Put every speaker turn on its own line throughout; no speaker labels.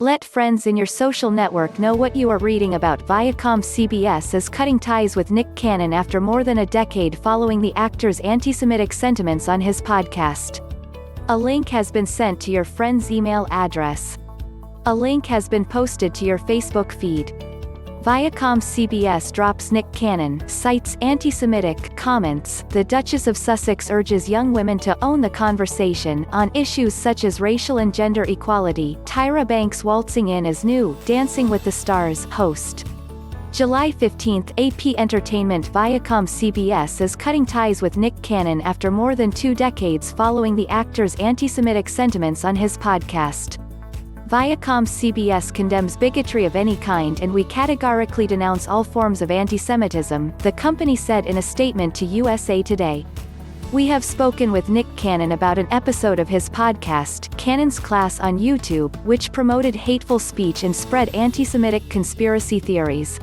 Let friends in your social network know what you are reading about. ViacomCBS is cutting ties with Nick Cannon after more than a decade following the actor's anti-Semitic sentiments on his podcast. A link has been sent to your friend's email address. A link has been posted to your Facebook feed. ViacomCBS drops Nick Cannon, cites anti-Semitic comments. The Duchess of Sussex urges young women to own the conversation on issues such as racial and gender equality. Tyra Banks waltzing in as new Dancing with the Stars host. July 15, AP Entertainment. ViacomCBS is cutting ties with Nick Cannon after more than 2 decades following the actor's anti-Semitic sentiments on his podcast. ViacomCBS condemns bigotry of any kind and we categorically denounce all forms of anti-Semitism, the company said in a statement to USA Today. We have spoken with Nick Cannon about an episode of his podcast, Cannon's Class on YouTube, which promoted hateful speech and spread anti-Semitic conspiracy theories.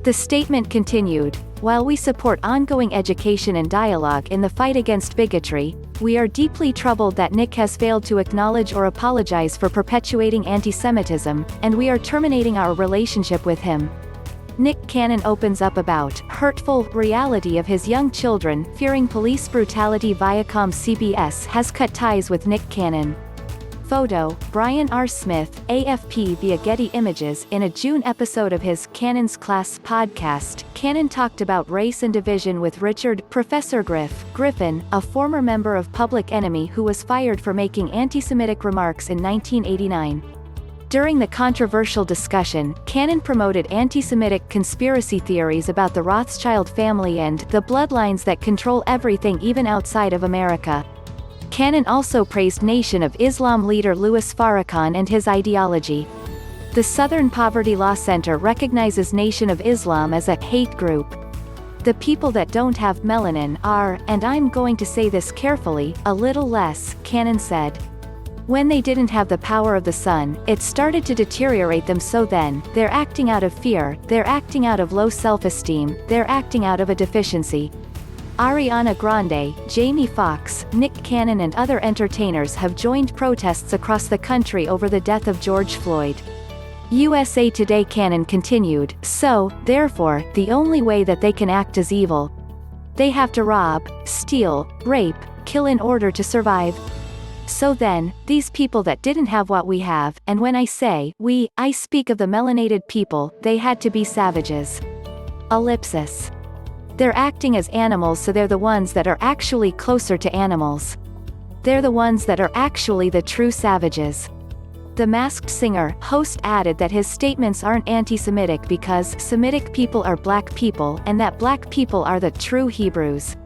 The statement continued, while we support ongoing education and dialogue in the fight against bigotry, we are deeply troubled that Nick has failed to acknowledge or apologize for perpetuating anti-Semitism, and we are terminating our relationship with him. Nick Cannon opens up about hurtful reality of his young children fearing police brutality. ViacomCBS has cut ties with Nick Cannon. Photo, Brian R. Smith, AFP via Getty Images. In a June episode of his Cannon's Class podcast, Cannon talked about race and division with Richard Professor Griffin, a former member of Public Enemy who was fired for making anti-Semitic remarks in 1989. During the controversial discussion, Cannon promoted anti-Semitic conspiracy theories about the Rothschild family and the bloodlines that control everything even outside of America. Cannon also praised Nation of Islam leader Louis Farrakhan and his ideology. The Southern Poverty Law Center recognizes Nation of Islam as a hate group. The people that don't have melanin are, and I'm going to say this carefully, a little less, Cannon said. When they didn't have the power of the sun, it started to deteriorate them, so then, they're acting out of fear, they're acting out of low self-esteem, they're acting out of a deficiency. Ariana Grande, Jamie Foxx, Nick Cannon and other entertainers have joined protests across the country over the death of George Floyd. USA Today. Cannon continued, so, therefore, the only way that they can act is evil. They have to rob, steal, rape, kill in order to survive. So then, these people that didn't have what we have, and when I say we, I speak of the melanated people, they had to be savages. Ellipsis. They're acting as animals, so they're the ones that are actually closer to animals. They're the ones that are actually the true savages. The Masked Singer host added that his statements aren't anti-Semitic because Semitic people are black people and that black people are the true Hebrews.